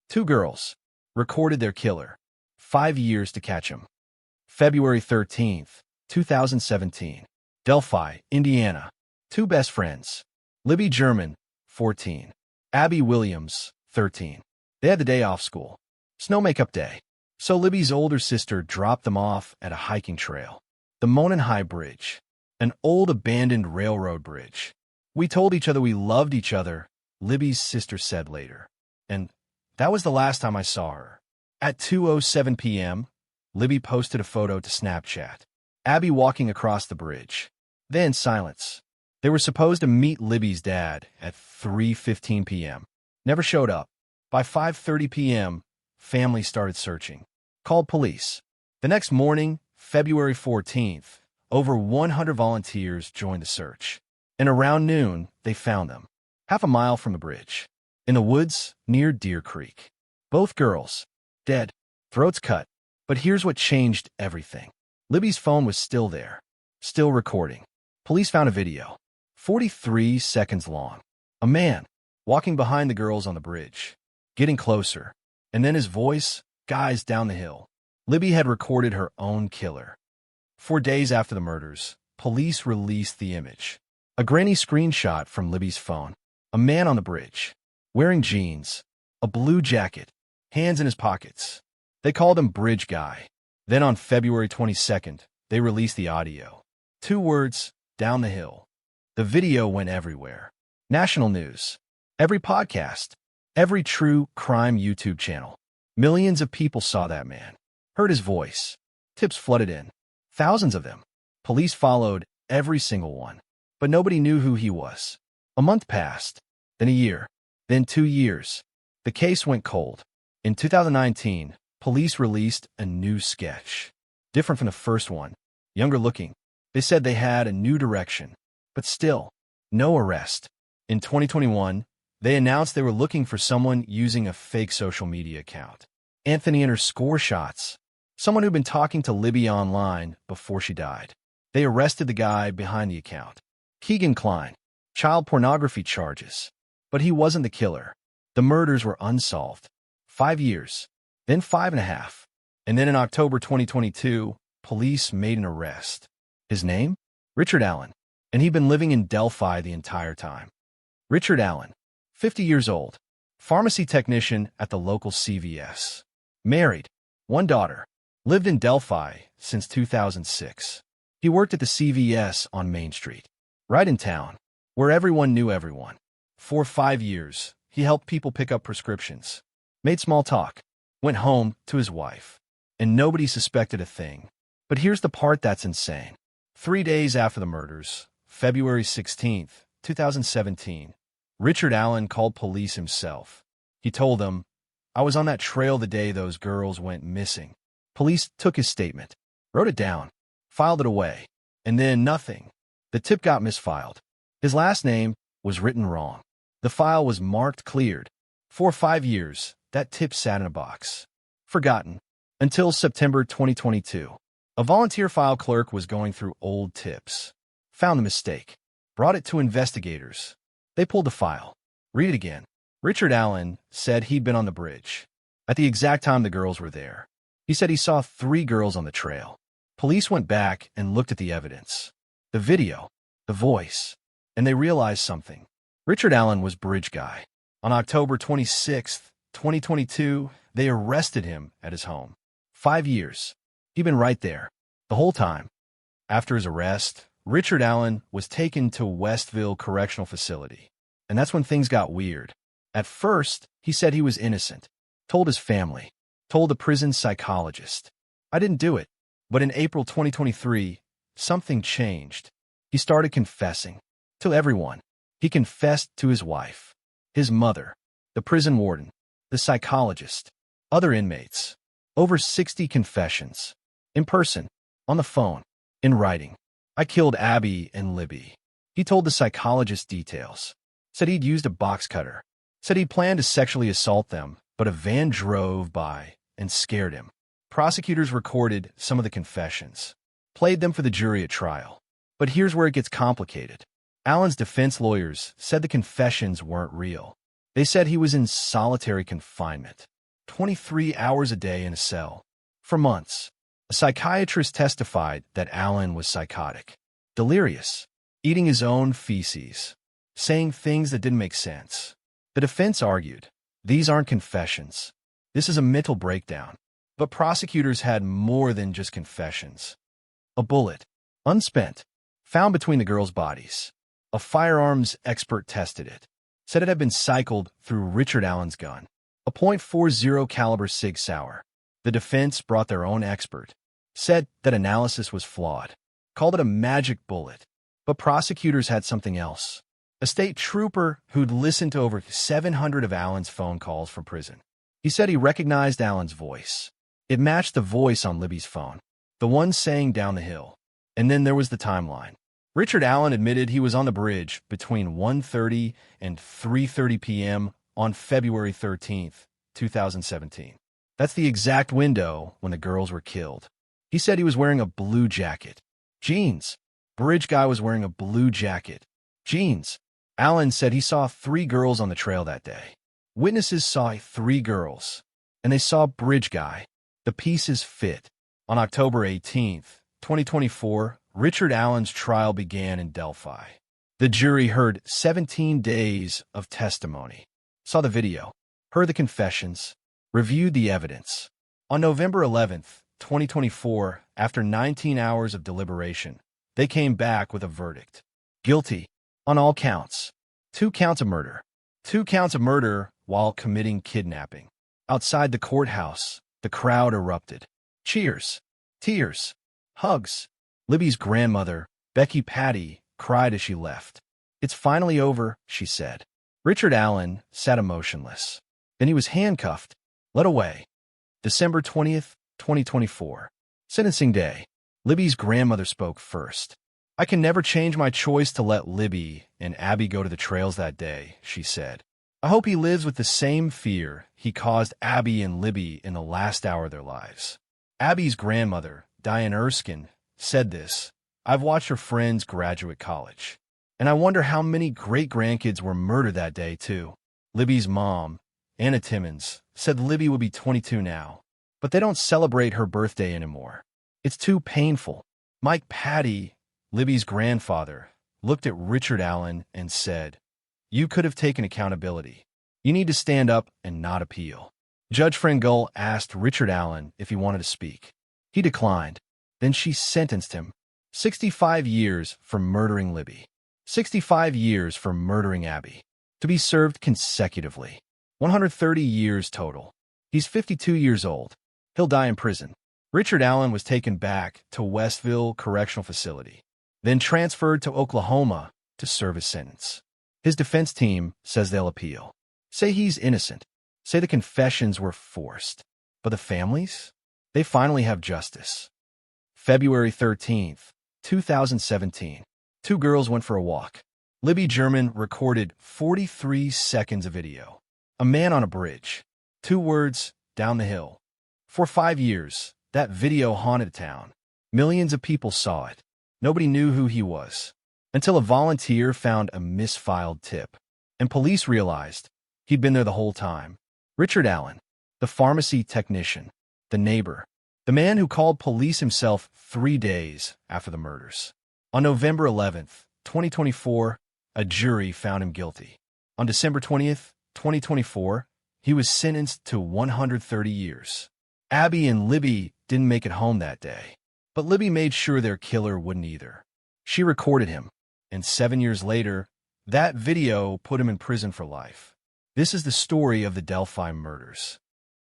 Two girls recorded their killer. 5 years to catch him. February 13th, 2017. Delphi, Indiana. Two best friends. Libby German, 14. Abby Williams, 13. They had the day off school. Snow makeup day. So Libby's older sister dropped them off at a hiking trail. The Monon High Bridge. An old abandoned railroad bridge. We told each other we loved each other, Libby's sister said later. And that was the last time I saw her. At 2:07 p.m., Libby posted a photo to Snapchat. Abby walking across the bridge. Then silence. They were supposed to meet Libby's dad at 3:15 p.m. Never showed up. By 5:30 p.m., family started searching. Called police. The next morning, February 14th, over 100 volunteers joined the search. And around noon, they found them. Half a mile from the bridge. In the woods near Deer Creek. Both girls. Dead. Throats cut. But here's what changed everything. Libby's phone was still there. Still recording. Police found a video. 43 seconds long. A man walking behind the girls on the bridge. Getting closer. And then his voice, guys down the hill. Libby had recorded her own killer. 4 days after the murders, police released the image. A grainy screenshot from Libby's phone. A man on the bridge. Wearing jeans. A blue jacket. Hands in his pockets. They called him Bridge Guy. Then on February 22nd, they released the audio. 2 words, down the hill. The video went everywhere. National news. Every podcast. Every true crime YouTube channel. Millions of people saw that man. Heard his voice. Tips flooded in. Thousands of them. Police followed every single one. But nobody knew who he was. A month passed. Then a year. Then 2 years. The case went cold. In 2019, police released a new sketch. Different from the first one. Younger looking. They said they had a new direction. But still, no arrest. In 2021, they announced they were looking for someone using a fake social media account. Anthony_shots. Someone who'd been talking to Libby online before she died. They arrested the guy behind the account. Keegan Klein. Child pornography charges. But he wasn't the killer. The murders were unsolved. 5 years. Then 5.5. And then in October 2022, police made an arrest. His name? Richard Allen. And he'd been living in Delphi the entire time. Richard Allen. 50 years old. Pharmacy technician at the local CVS. Married. 1 daughter. Lived in Delphi since 2006. He worked at the CVS on Main Street. Right in town. Where everyone knew everyone. For 5 years, he helped people pick up prescriptions. Made small talk. Went home to his wife. And nobody suspected a thing. But here's the part that's insane. 3 days after the murders, February 16th, 2017, Richard Allen called police himself. He told them, "I was on that trail the day those girls went missing." Police took his statement, wrote it down, filed it away, and then nothing. The tip got misfiled. His last name was written wrong. The file was marked cleared. For 5 years, that tip sat in a box. Forgotten. Until September 2022. A volunteer file clerk was going through old tips. Found the mistake. Brought it to investigators. They pulled the file. Read it again. Richard Allen said he'd been on the bridge. At the exact time the girls were there. He said he saw 3 girls on the trail. Police went back and looked at the evidence. The video. The voice. And they realized something. Richard Allen was Bridge Guy. On October 26th, 2022, they arrested him at his home. 5 years. He'd been right there. The whole time. After his arrest, Richard Allen was taken to Westville Correctional Facility. And that's when things got weird. At first, he said he was innocent. Told his family. Told the prison psychologist. "I didn't do it." But in April 2023, something changed. He started confessing. To everyone. He confessed to his wife. His mother. The prison warden. The psychologist. Other inmates. Over 60 confessions. In person. On the phone. In writing. "I killed Abby and Libby." He told the psychologist details. Said he'd used a box cutter. Said he planned to sexually assault them, but a van drove by and scared him. Prosecutors recorded some of the confessions. Played them for the jury at trial. But here's where it gets complicated. Allen's defense lawyers said the confessions weren't real. They said he was in solitary confinement. 23 hours a day in a cell. For months, a psychiatrist testified that Allen was psychotic, delirious, eating his own feces, saying things that didn't make sense. The defense argued, these aren't confessions. This is a mental breakdown. But prosecutors had more than just confessions. A bullet, unspent, found between the girls' bodies. A firearms expert tested it, said it had been cycled through Richard Allen's gun. A .40 caliber Sig Sauer. The defense brought their own expert, said that analysis was flawed, called it a magic bullet. But prosecutors had something else. A state trooper who'd listened to over 700 of Allen's phone calls from prison. He said he recognized Allen's voice. It matched the voice on Libby's phone, the one saying down the hill. And then there was the timeline. Richard Allen admitted he was on the bridge between 1:30 and 3:30 p.m. on February 13th, 2017. That's the exact window when the girls were killed. He said he was wearing a blue jacket. Jeans. Bridge guy was wearing a blue jacket. Jeans. Allen said he saw 3 girls on the trail that day. Witnesses saw 3 girls, and they saw Bridge guy. The pieces fit. On October 18th, 2024, Richard Allen's trial began in Delphi. The jury heard 17 days of testimony, saw the video, heard the confessions, reviewed the evidence. On November 11th, 2024, after 19 hours of deliberation, they came back with a verdict. Guilty on all counts. 2 counts of murder. 2 counts of murder while committing kidnapping. Outside the courthouse, the crowd erupted. Cheers, tears, hugs. Libby's grandmother, Becky Patty, cried as she left. It's finally over, she said. Richard Allen sat emotionless. Then he was handcuffed, led away. December 20th, 2024. Sentencing day. Libby's grandmother spoke first. I can never change my choice to let Libby and Abby go to the trails that day, she said. I hope he lives with the same fear he caused Abby and Libby in the last hour of their lives. Abby's grandmother, Diane Erskine, said this. I've watched her friends graduate college, and I wonder how many great-grandkids were murdered that day, too. Libby's mom, Anna Timmons, said Libby would be 22 now, but they don't celebrate her birthday anymore. It's too painful. Mike Patty, Libby's grandfather, looked at Richard Allen and said, you could have taken accountability. You need to stand up and not appeal. Judge Frangul asked Richard Allen if he wanted to speak. He declined. Then she sentenced him 65 years for murdering Libby, 65 years for murdering Abby, to be served consecutively, 130 years total. He's 52 years old. He'll die in prison. Richard Allen was taken back to Westville Correctional Facility, then transferred to Oklahoma to serve his sentence. His defense team says they'll appeal, say he's innocent, say the confessions were forced. But the families? They finally have justice. February 13th, 2017. 2 girls went for a walk. Libby German recorded 43 seconds of video. A man on a bridge. 2 words, down the hill. For 5 years, that video haunted town. Millions of people saw it. Nobody knew who he was, until a volunteer found a misfiled tip, and police realized he'd been there the whole time. Richard Allen, the pharmacy technician, the neighbor, the man who called police himself 3 days after the murders. On November 11th, 2024, a jury found him guilty. On December 20th, 2024, he was sentenced to 130 years. Abby and Libby didn't make it home that day, but Libby made sure their killer wouldn't either. She recorded him, and 7 years later, that video put him in prison for life. This is the story of the Delphi murders.